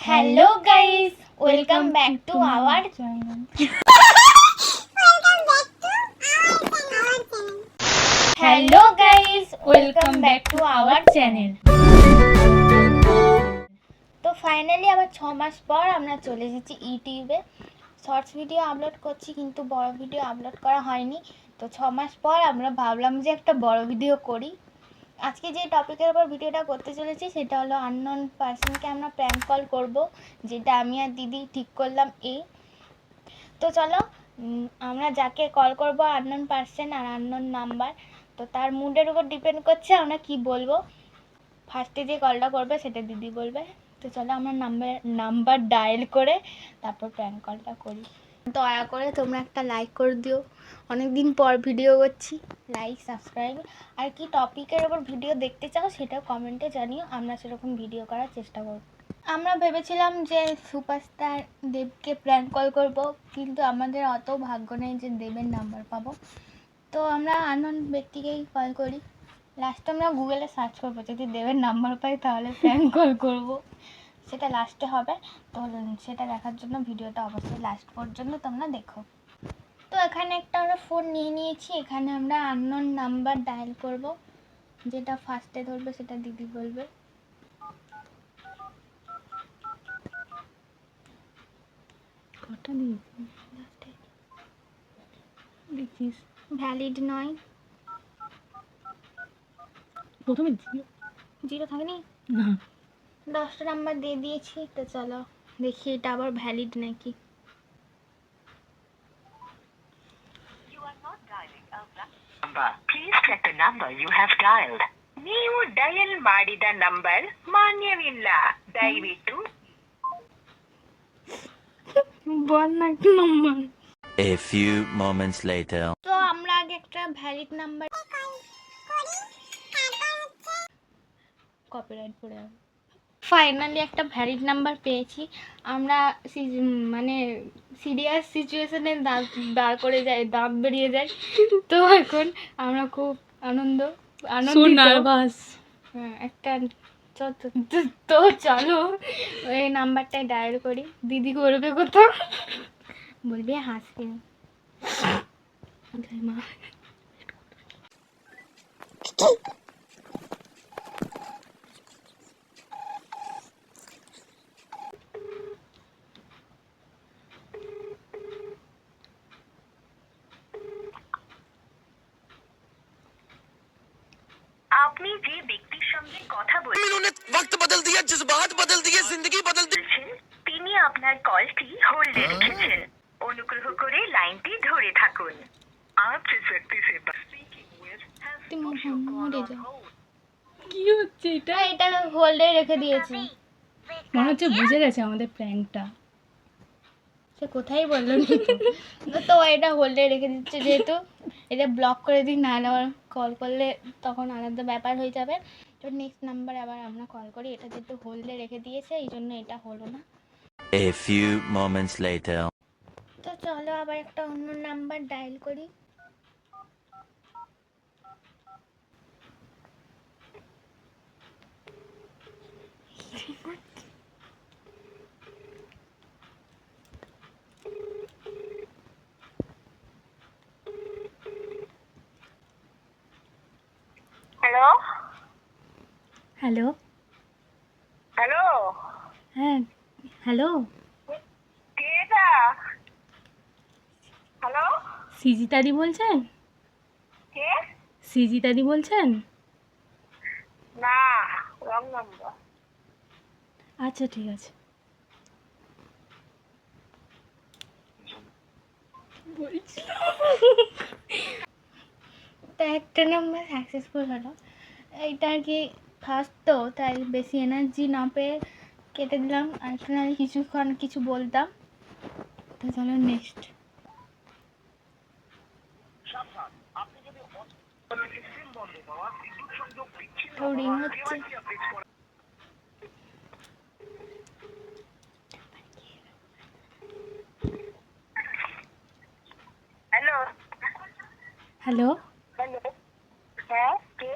Hello guys, welcome back to our channel. Hello guys, welcome back to our channel. তো finally আবার 6 মাস পর আমরা চলে এসেছি ইউটিউবে। শর্টস ভিডিও আপলোড করছি কিন্তু বড় ভিডিও আপলোড করা হয়নি। তো 6 মাস পর আমরা ভাবলাম যে একটা বড় ভিডিও করি। আজকে যে টপিকের উপর ভিডিওটা করতে চলেছি সেটা হলো আননোন পার্সনকে আমরা প্র্যাঙ্ক কল করব, যেটা আমি আর দিদি ঠিক করলাম তো চলো আমরা যাকে কল করব আননোন পার্সন আর আননোন নাম্বার, তো তার মুডের উপর ডিপেন্ড করছে আমরা কি বলবো। ফার্স্টে যে কলটা করবে সেটা দিদি বলবে। তো চলো আমরা নাম্বার ডায়াল করে তারপর প্র্যাঙ্ক কলটা করি। দয়া করে তোমরা একটা লাইক করে দিও, অনেক দিন পর ভিডিও করছি। লাইক সাবস্ক্রাইব আর কি টপিকের ওপর ভিডিও দেখতে চাও সেটাও কমেন্টে জানিও, আমরা সেরকম ভিডিও করার চেষ্টা করব। আমরা ভেবেছিলাম যে সুপারস্টার দেবকে প্র্যাঙ্ক কল করব, কিন্তু আমাদের অত ভাগ্য নেই যে দেবের নাম্বার পাবো। তো আমরা আননোন ব্যক্তিকেই কল করি। লাস্টে আমরা গুগলে সার্চ করবো, যদি দেবের নাম্বার পাই তাহলে প্র্যাঙ্ক কল করব, সেটা লাস্টে হবে। তো সেটা দেখার জন্য ভিডিওটা অবশ্যই লাস্ট পর্যন্ত তোমরা দেখো। তো এখানে একটা আমরা ফোন নিয়ে নিয়েছি, এখানে আমরা আননোন নাম্বার ডায়াল করব, যেটা ফার্স্টে ধরবে সেটা দিদি বলবে। দেখিস ভ্যালিড নয়, প্রথমে জিরো থাকেনি না, 10টা নাম্বার দিয়ে দিয়েছি। তো চলো দেখি এটা আবার ভ্যালিড নাকি। Please check the number you have dialed. ನೀವು ಡಯಲ್ ಮಾಡಿದ ನಂಬರ್ ಮಾನ್ಯವಿಲ್ಲ, ದಯವಿಟ್ಟು বল না একটা number. A few moments later. তো আমরা আগে একটা ভ্যালিড নাম্বার, কপিরাইট পড়ে যাবে। ফাইনালি একটা ভ্যালিড নাম্বার পেয়েছি। আমরা মানে সিরিয়াস সিচুয়েশনে দাঁড় করে যাই, দাঁত বেরিয়ে যায়। তো এখন আমরা খুব নার্ভাস। হ্যাঁ একটা তো চলো ওই নাম্বারটাই ডায়াল করি। দিদি করবে কোথাও, বলবি হাসবি না। মা আপনি যে ব্যক্তির সঙ্গে কথা বলছেন वक्त बदल दिया, जज्बात बदल दिए, जिंदगी बदल दी। তিনি আপনার কলটি হোল্ডে রেখেছেন। অনুগ্রহ করে লাইনটি ধরে থাকুন। आप जिस व्यक्ति से speaking with has put your call on hold. কি হচ্ছে এটা? এটা হোল্ডে রেখে দিয়েছে, মনে হচ্ছে বুঝে গেছে আমাদের প্র্যাঙ্কটা। সে কোথায় বললো না তো এটা হোল্ডে রেখে দিচ্ছে, যেহেতু এটা ব্লক করে দিই, নাহলে আবার কল করলে তখন আলাদা ব্যাপার হয়ে যাবে। তো নেক্সট নাম্বারে আবার আমরা কল করি। এটা যেহেতু হোল্ডে রেখে দিয়েছে এই জন্য এটা হলো না। A few moments later. তো চলো আবার একটা অন্য নাম্বার ডায়াল করি। হ্যালো হ্যালো, হ্যালো, হ্যাঁ হ্যালো, কে এটা? হ্যালো, সিজিতাদি বলছেন? কে? সিজিতাদি বলছেন? না, রং নাম্বার। আচ্ছা ঠিক আছে। তা একটা নাম্বার সাকসেসফুল হলো। এইটা আর কি ফার্স্ট, তো তাই বেশি এনার্জি না পেয়ে কেটে দিলাম। আর নাহলে কিছুক্ষণ কিছু বলতাম। তো চলো নেক্সট। রিং হচ্ছে। হ্যালো, হ্যালো, হ্যালো, হ্যাঁ কে?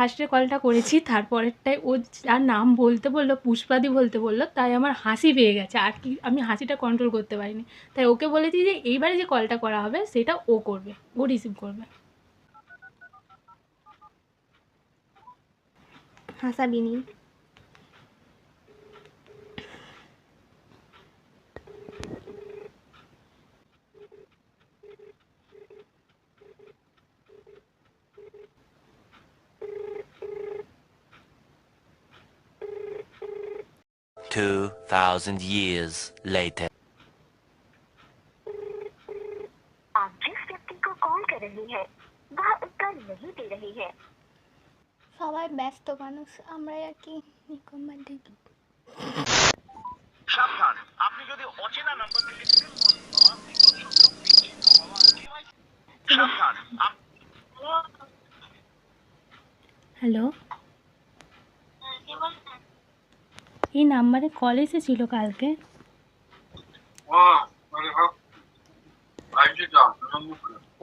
ফার্স্টে কলটা করেছি, তারপরেরটায় ও যার নাম বলতে বললো, পুষ্পাদি বলতে বললো, তাই আমার হাসি পেয়ে গেছে, আর কি আমি হাসিটা কন্ট্রোল করতে পারিনি। তাই ওকে বলেছি যে এইবারে যে কলটা করা হবে সেটা ও করবে, ও রিসিভ করবে। হাসাবিনি। Two thousand years later. आप जिस व्यक्ति को कॉल कर रही है वह उत्तर नहीं दे रही है। সবাই ব্যস্ত মানুষ, আমরা আর কি নিকম্মা দেখি। সাবধান, আপনি যদি অচেনা নাম্বার থেকে সাবধান। হ্যালো, এই নাম্বারে কল এসেছিল কালকে।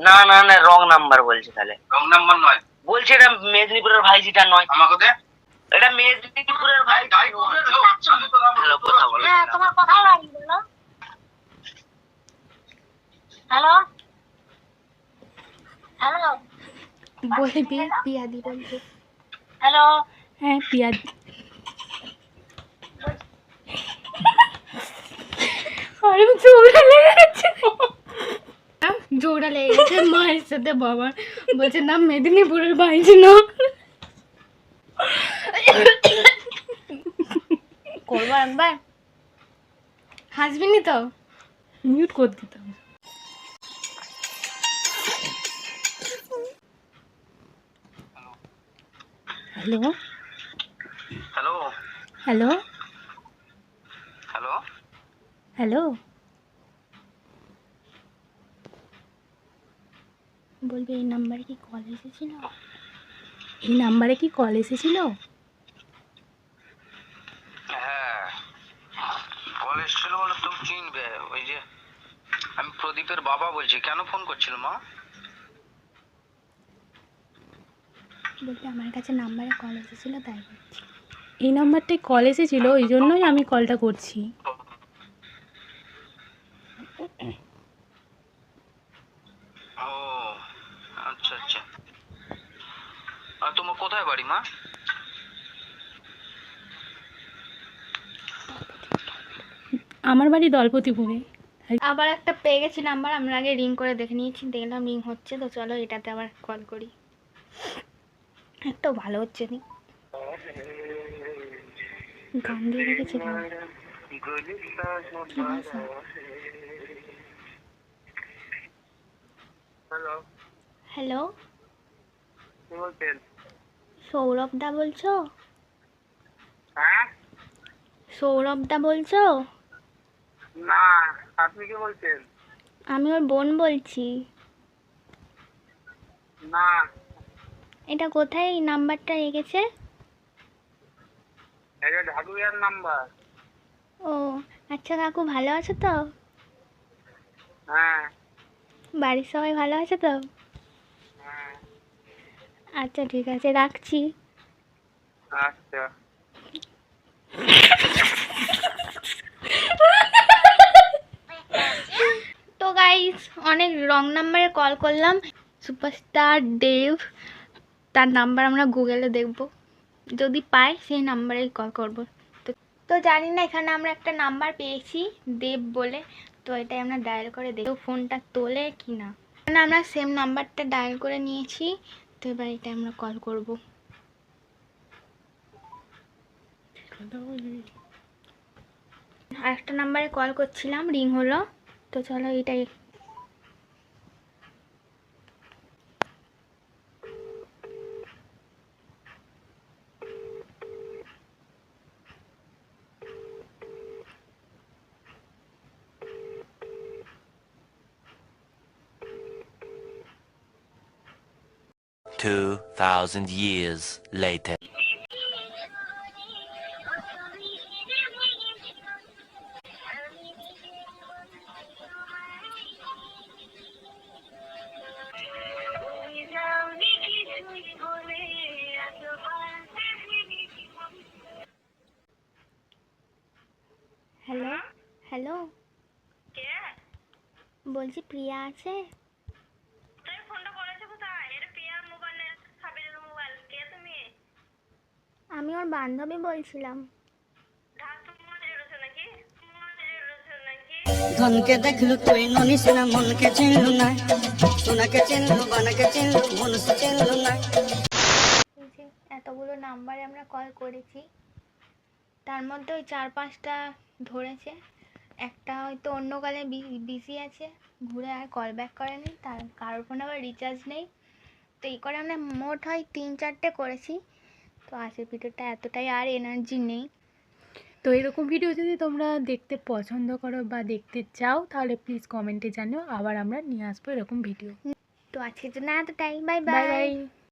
না না না, রং নাম্বার বলছে। তাহলে রং নাম্বার নয় বলছে এটা মেদিনীপুরের ভাইজিটা নয়। আমাকে দে। এটা মেদিনীপুরের ভাই। হ্যালো, কথা বলো। তোমার কোথায় বাড়ি বলো? হ্যালো হ্যালো বলবি পিয়াদি বলবি। হ্যালো হ্যাঁ পিয়াদি। আরে জোড়া লেগে গেছে, জোড়া লেগে গেছে মায়ের সাথে বাবার। বলছে না মেদিনীপুরের বাইরে না। করবো একবার, হাসবিনি তো? মিউট করে দিতাম। Hello hello hello hello hello, বলবি এই নাম্বারে কি কল এসেছিল? এই নাম্বারে কি কল এসেছিল? হ্যাঁ, কল এসেছিল বলে তুমি চিনবে। ওই যে আমি প্রদীপের বাবা বলছি। কেন ফোন করছিল মা? বলতে আমার কাছে নাম্বারে কল এসেছিল তাই করছি। এই নাম্বারটায় কল এসেছিল, ওই জন্যই আমি কলটা করছি। ও আচ্ছা আচ্ছা। আর তোমার কোথায় বাড়ি মা? আমার বাড়ি দলপতিপুরে। আবার একটা পেয়ে গেছি নাম্বার, আমরা আগে রিং করে দেখে নিয়েছি, দেখলাম রিং হচ্ছে, তো চলো এটাতে আবার কল করি। একটাও ভালো হচ্ছে নি, গান দিয়ে রেখেছে। হ্যালো, হ্যালো, কে বলছেন? সৌরভ দা বলছো? হ্যাঁ, সৌরভ দা বলছো? না, আপনি কে বলছেন? আমি ওর বোন বলছি। না, এটা কোথায় এই নাম্বারটা রেখেছে? এটা ঢাকুরিয়ার নাম্বার। ও আচ্ছা, কাকু ভালো আছো তো? হ্যাঁ বাড়ির সবাই ভালো আছে তো? হ্যাঁ। আচ্ছা ঠিক আছে, রাখছি। আচ্ছা। তো গাইস, অনেক রং নাম্বারে কল করলাম। সুপারস্টার দেব, তার নাম্বার আমরা গুগলে দেখব, যদি পাই সেই নাম্বারেই কল করব। তো জানি না, এখানে আমরা একটা নাম্বার পেয়েছি দেব বলে, তো এটাই আমরা ডায়াল করে দেখব ফোনটা তোলে কি না। এখানে আমরা সেম নাম্বারটা ডায়াল করে নিয়েছি, তো এবার এটা আমরা কল করব। আর একটা নাম্বারে কল করছিলাম, রিং হলো, তো চলো এটাই। Two thousand years later. কে? বলছি প্রিয়া আছে? তুমি ফোনটা করেছো কোথায়? এটা প্রিয়ার মোবাইল না, সাবিরের মোবাইল। কে তুমি? আমি ওর বান্ধবী বলছিলাম। ধনকে দেখলু তুই ননিস না মনকে চিনলু না সোনাকে চিনলু বানাকে চিনলু মনসে চিনলু না এই যে এতগুলো নাম্বারে আমরা কল করেছি, তার মধ্যে ওই 4-5টা ধরেছে, একটা হয়তো অন্য কালে বিজি আছে, ঘুরে আর কল ব্যাক করেনি, তার কারোর ফোনে আবার রিচার্জ নেই। তো এই করে আমরা মোট হয় 3-4টে করেছি। তো আজকের ভিডিওটা এতটাই আর এনার্জি নেই। তো এরকম ভিডিও যদি তোমরা দেখতে পছন্দ করো বা দেখতে চাও তাহলে প্লিজ কমেন্টে জানিও, আবার আমরা নিয়ে আসবো এরকম ভিডিও। তো আজকের জন্য এতটাই, বাই বাই বাই। বাই।